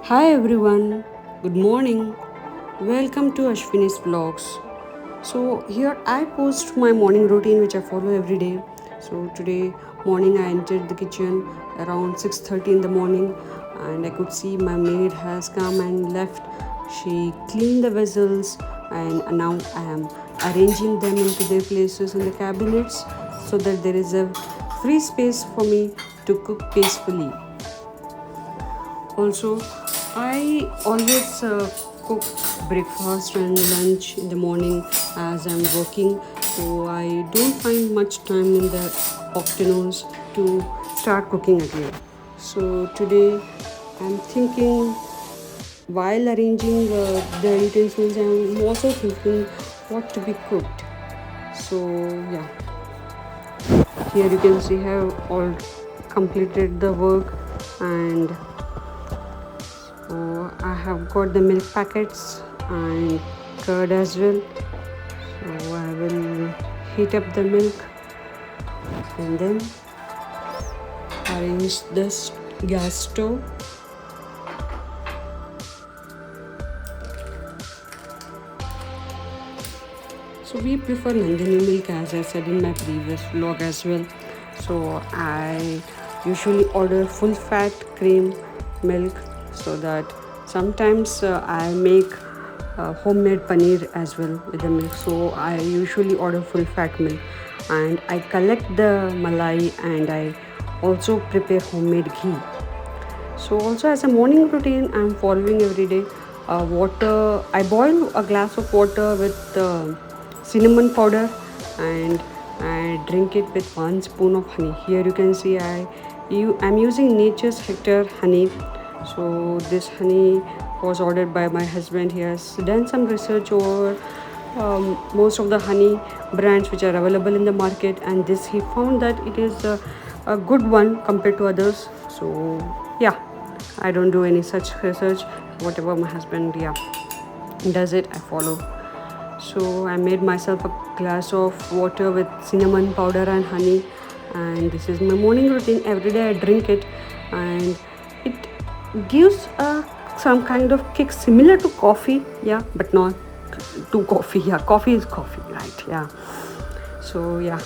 Hi everyone, good morning. Welcome to Ashwini's Vlogs. So here I post my morning routine which I follow every day. So today morning I entered the kitchen around 6:30 in the morning and I could see my maid has come and left. She cleaned the vessels and now I am arranging them into their places in the cabinets so that there is a free space for me to cook peacefully. Also, I always cook breakfast and lunch in the morning as I'm working, so I don't find much time in the afternoons to start cooking again. So today I'm thinking while arranging the utensils, I'm also thinking what to be cooked. So yeah, here you can see I have all completed the work and I have got the milk packets and curd as well. So I will heat up the milk and then arrange this gas stove. So we prefer Nandini milk as I said in my previous vlog as well. So I usually order full fat cream milk so that sometimes I make homemade paneer as well with the milk. So I usually order full fat milk and I collect the malai and I also prepare homemade ghee. So also as a morning routine, I'm following every day. Water. I boil a glass of water with cinnamon powder, and I drink it with 1 spoon of honey. Here you can see I'm using Nature's Hector honey. So this honey was ordered by my husband. He has done some research over most of the honey brands which are available in the market, and this he found that it is a good one compared to others. So yeah, I don't do any such research. Whatever my husband does it, I follow. So I made myself a glass of water with cinnamon powder and honey, and this is my morning routine. Every day I drink it, and it gives some kind of kick similar to coffee, yeah, but not to coffee. Yeah, coffee is coffee, right? Yeah. So yeah.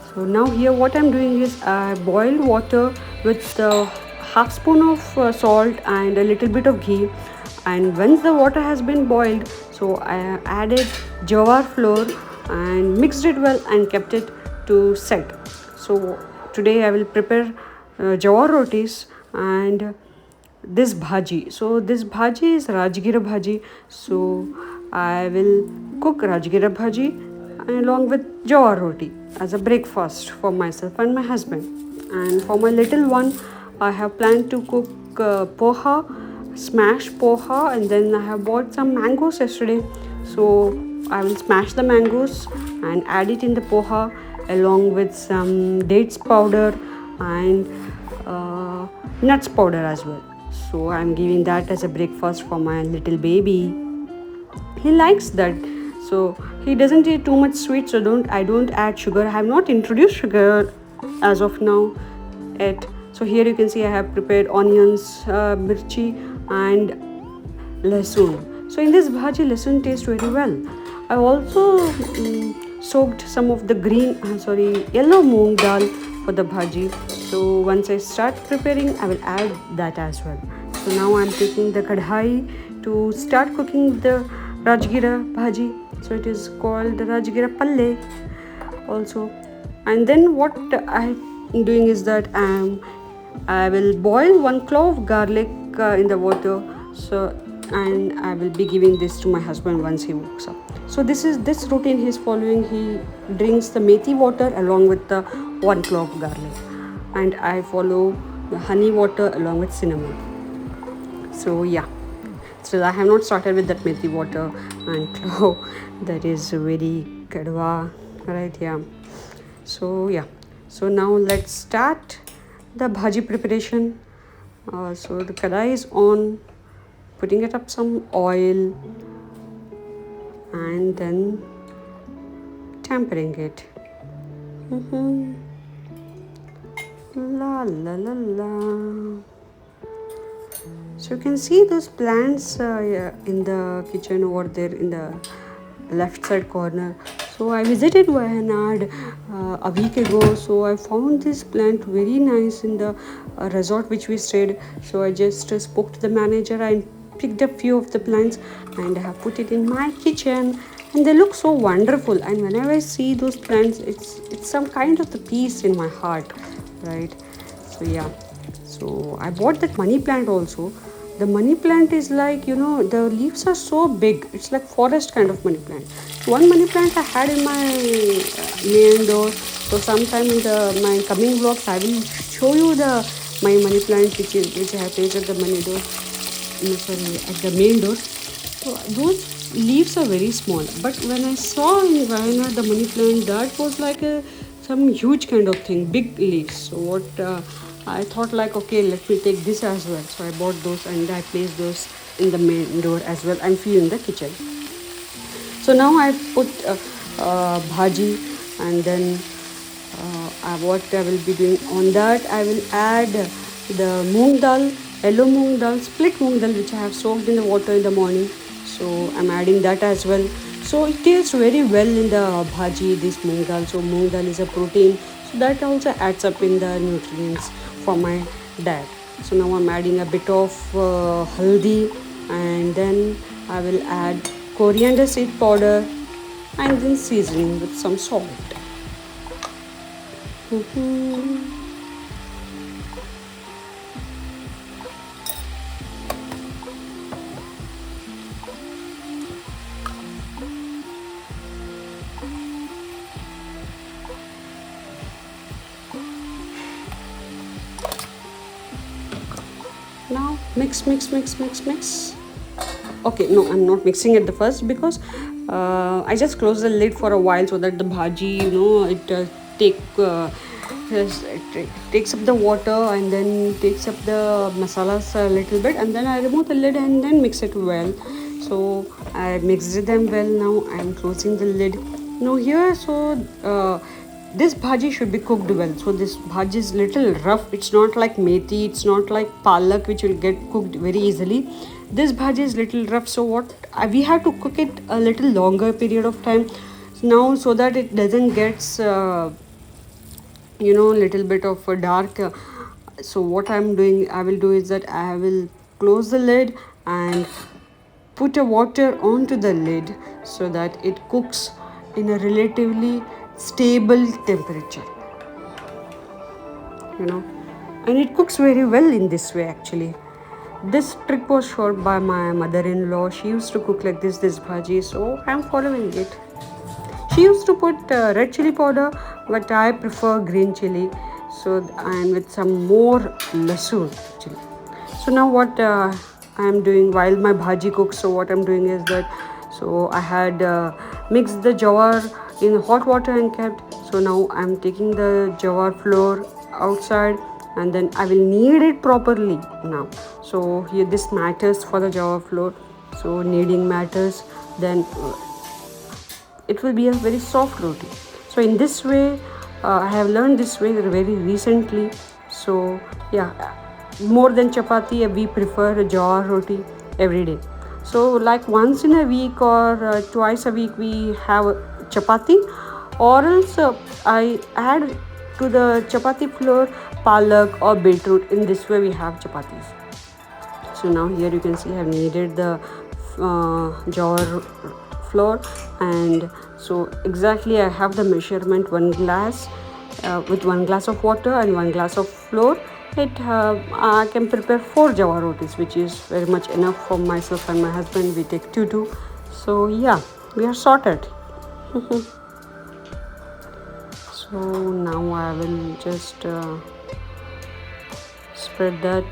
So now here what I'm doing is I boil water with half spoon of salt and a little bit of ghee, and once the water has been boiled, so I added jawar flour and mixed it well and kept it to set. So today I will prepare jawar rotis and this bhaji. So this bhaji is Rajgira bhaji. So I will cook Rajgira bhaji along with jawar roti as a breakfast for myself and my husband. And for my little one, I have planned to cook poha, smash poha, and then I have bought some mangoes yesterday. So I will smash the mangoes and add it in the poha along with some dates powder and nuts powder as well. So I'm giving that as a breakfast for my little baby. He likes that. So he doesn't eat too much sweet, so don't add sugar. I have not introduced sugar as of now yet. So here you can see I have prepared onions, mirchi and lasun. So in this bhaji, lasun tastes very well. I also soaked some of the yellow moong dal for the bhaji. So once I start preparing, I will add that as well. So now I'm taking the kadhai to start cooking the Rajgira bhaji. So it is called Rajgira palle also. And then what I'm doing is that I will boil 1 clove of garlic in the water. So and I will be giving this to my husband once he wakes up. So this routine he's following. He drinks the methi water along with the 1 clove garlic, and I follow the honey water along with cinnamon. So yeah, still I have not started with that methi water and clove. That is very kadwa, right? Yeah. So yeah, so now let's start the bhaji preparation. So the kadai is on, putting it up some oil and then tempering it. La la la la. So you can see those plants in the kitchen over there in the left side corner. So I visited Wayanad a week ago. So I found this plant very nice in the resort which we stayed. So I just spoke to the manager and picked a few of the plants and I have put it in my kitchen, and they look so wonderful. And whenever I see those plants, it's some kind of the peace in my heart, right? So yeah, so I bought that money plant also. The money plant is like, the leaves are so big, it's like forest kind of money plant. One money plant I had in my main door. So sometime in the my coming vlogs I will show you the my money plant which I have placed at the money door, no, sorry, at the main door. So those leaves are very small, but when I saw in Wayanad the money plant, that was like some huge kind of thing, big leaves. So what I thought like, okay, let me take this as well. So I bought those and I placed those in the main door as well and few in the kitchen. So now I put bhaji, and then what I will be doing on that, I will add the moong dal, yellow moong dal, split moong dal which I have soaked in the water in the morning. So I'm adding that as well. So it tastes very well in the bhaji, this moong dal. So moong dal is a protein, so that also adds up in the nutrients for my diet. So now I'm adding a bit of haldi, and then I will add coriander seed powder and then seasoning with some salt. Now mix. Okay, no, I'm not mixing it the first because I just close the lid for a while so that the bhaji, it takes up the water and then takes up the masalas a little bit, and then I remove the lid and then mix it well. So I mixed them well. Now I'm closing the lid. Now here, so this bhaji should be cooked well. So this bhaji is little rough. It's not like methi, it's not like palak which will get cooked very easily. This bhaji is little rough. So what we have to cook it a little longer period of time now, so that it doesn't get little bit of a dark. So what I will do is that I will close the lid and put a water onto the lid so that it cooks in a relatively stable temperature, and it cooks very well in this way. Actually, this trick was showed by my mother-in-law. She used to cook like this bhaji, so I'm following it. She used to put red chili powder, but I prefer green chili. So, and with some more lasoon actually. So now what I am doing while my bhaji cooks, so what I'm doing is that, so I had mixed the jawar in hot water and kept. So now I'm taking the jawar flour outside, and then I will knead it properly now. So here this matters for the jawar flour. So kneading matters. Then it will be a very soft roti. So in this way, I have learned this way very recently. So yeah, more than chapati, we prefer jawar roti every day. So like once in a week or twice a week we have chapati, or else I add to the chapati flour palak or beetroot. In this way we have chapatis. So now here you can see I have kneaded the jawar flour, and so exactly I have the measurement 1 glass with 1 glass of water and 1 glass of flour. I can prepare 4 jawar rotis, which is very much enough for myself and my husband. We take 2. So yeah, we are sorted. So now I will just spread that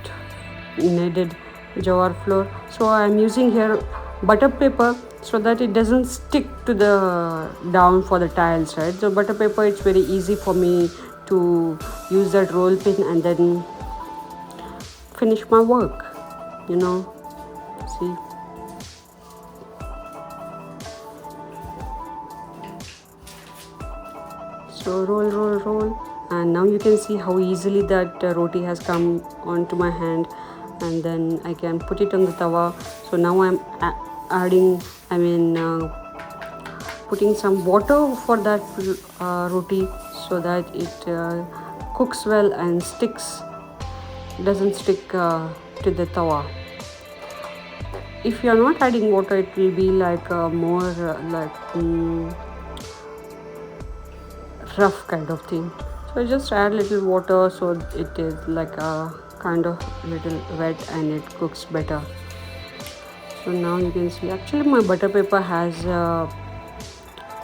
kneaded jawar flour. So I am using here butter paper so that it doesn't stick to the down for the tiles, right? So butter paper, it's very easy for me to use that roll pin and then finish my work, see. So roll, and now you can see how easily that roti has come onto my hand. and then I can put it on the tawa. So now I'm adding, putting some water for that roti, so that it cooks well and doesn't stick to the tawa. If you are not adding water, it will be like more rough kind of thing. So I just add little water, so it is like a kind of little wet and it cooks better. So now you can see, actually my butter paper has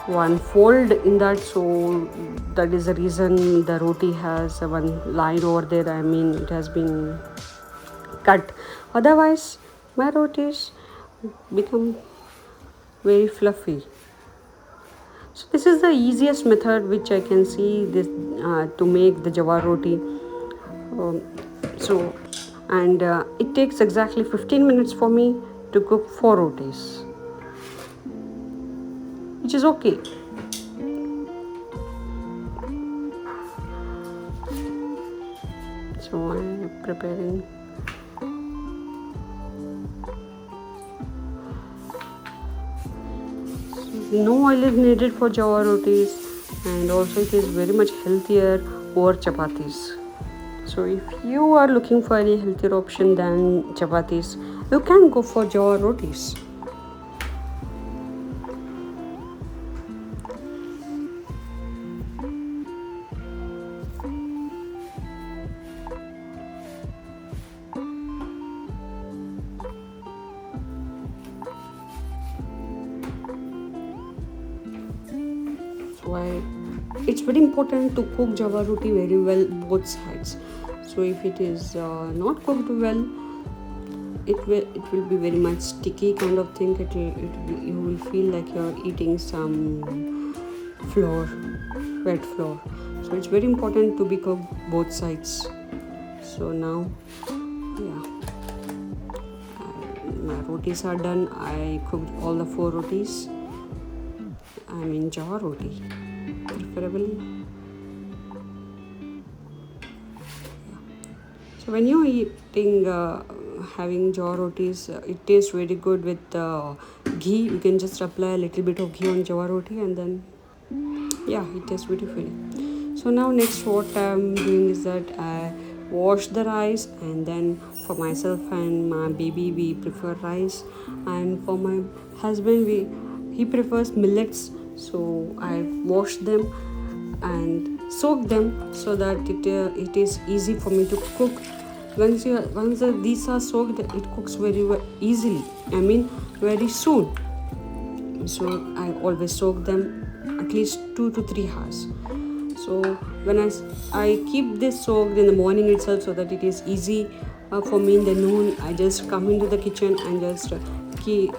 one fold in that, so that is the reason the roti has one line over there. It has been cut. Otherwise my rotis become very fluffy. So this is the easiest method which I can see this to make the jawar roti. And it takes exactly 15 minutes for me to cook 4 rotis, which is okay. So I'm preparing. No oil is needed for jawar rotis, and also it is very much healthier over chapatis. So if you are looking for any healthier option than chapatis, you can go for jawar rotis. Why it's very important to cook jawar roti very well, both sides. So if it is not cooked well, it will be very much sticky kind of thing. You will feel like you're eating some flour, wet flour. So it's very important to be cooked both sides. So now, my rotis are done. I cooked all the 4 rotis. Jawar roti, preferably. So when you're eating, having jawar rotis, it tastes very good with ghee. You can just apply a little bit of ghee on jawar roti, and then it tastes beautifully. So now next what I'm doing is that I wash the rice, and then for myself and my baby we prefer rice, and for my husband he prefers millets. So I wash them and soak them so that it is easy for me to cook. Once these are soaked, it cooks very easily. Very soon. So I always soak them at least 2 to 3 hours. So when I keep this soaked in the morning itself, so that it is easy for me in the noon, I just come into the kitchen and just keep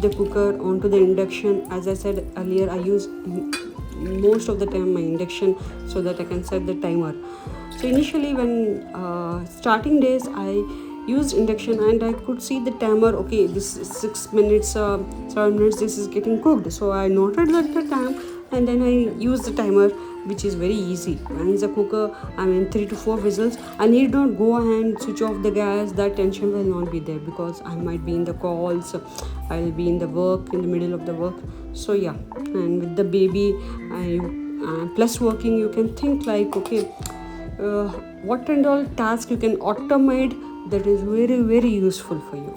the cooker onto the induction. As I said earlier, I use most of the time my induction so that I can set the timer. So initially when starting days I used induction, and I could see the timer, okay, this is 6 minutes, 7 minutes, this is getting cooked. So I noted that the time, and then I use the timer, which is very easy. Once the cooker, 3 to 4 whistles, I need not go and switch off the gas. That tension will not be there, because I might be in the calls, I'll be in the work, in the middle of the work. So and with the baby plus working, you can think like, okay, what and all tasks you can automate, that is very, very useful for you.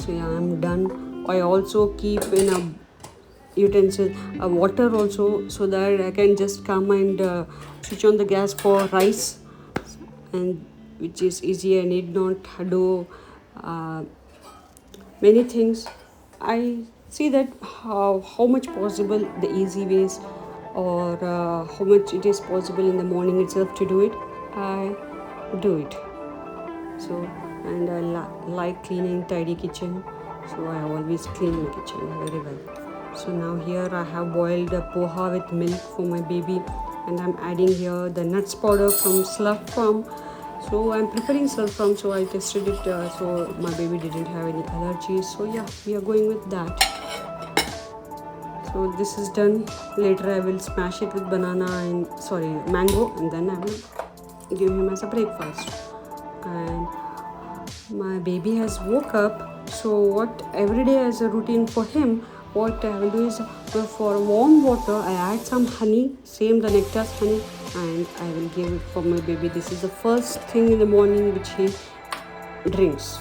So I'm done. I also keep in a utensil water also, so that I can just come and switch on the gas for rice, and which is easy. I need not do many things. I see that how much possible the easy ways, or how much it is possible in the morning itself to do it, I do it. So, and I like cleaning, tidy kitchen, so I always clean my kitchen very well. So now here I have boiled a poha with milk for my baby, and I'm adding here the nuts powder from Slough Farm. So I'm preparing Slough Farm, so I tested it, so my baby didn't have any allergies. So we are going with that. So this is done. Later I will smash it with mango, and then I will give him as a breakfast. and my baby has woke up. So what every day as a routine for him, what I will do is for warm water I add some honey, same the nectar's honey, and I will give it for my baby. This is the first thing in the morning which he drinks.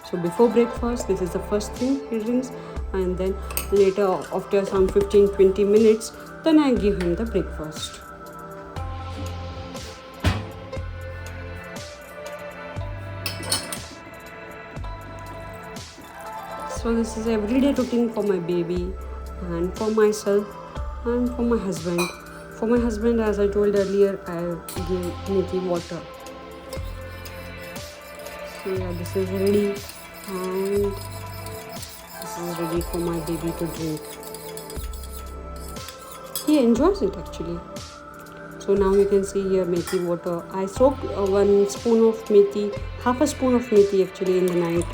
So before breakfast, this is the first thing he drinks, and then later after some 15-20 minutes, then I give him the breakfast. So this is everyday routine for my baby and for myself and for my husband. For my husband, as I told earlier, I give methi water. So yeah, this is ready, and this is ready for my baby to drink. He enjoys it actually. So now you can see here methi water. I soak 1 spoon of methi, half a spoon of methi actually in the night,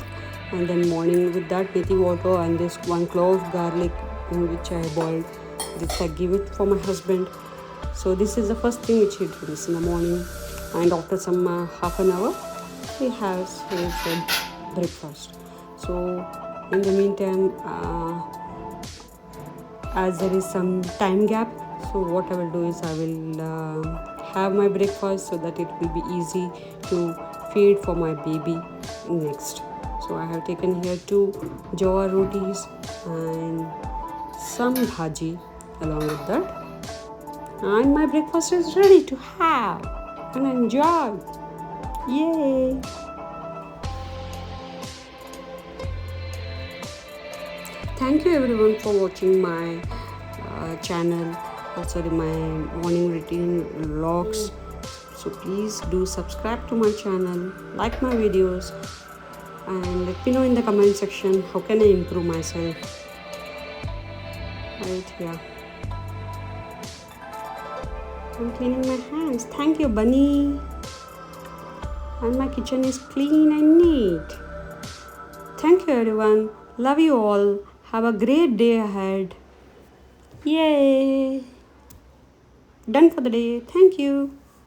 and then morning with that methi water and this 1 clove of garlic in which I boiled. This I give it for my husband. So this is the first thing which he drinks in the morning, and after some half an hour he has his breakfast. So in the meantime, as there is some time gap, so what I will do is I will have my breakfast so that it will be easy to feed for my baby next. So I have taken here 2 jawar rotis and some bhaji along with that, and my breakfast is ready to have and enjoy. Yay! Thank you everyone for watching my channel, sorry, my morning routine vlogs. So please do subscribe to my channel, like my videos, and let me know in the comment section how can I improve myself. Right here, I'm cleaning my hands. Thank you, Bunny. And my kitchen is clean and neat. Thank you everyone. Love you all. Have a great day ahead. Yay! Done for the day. Thank you.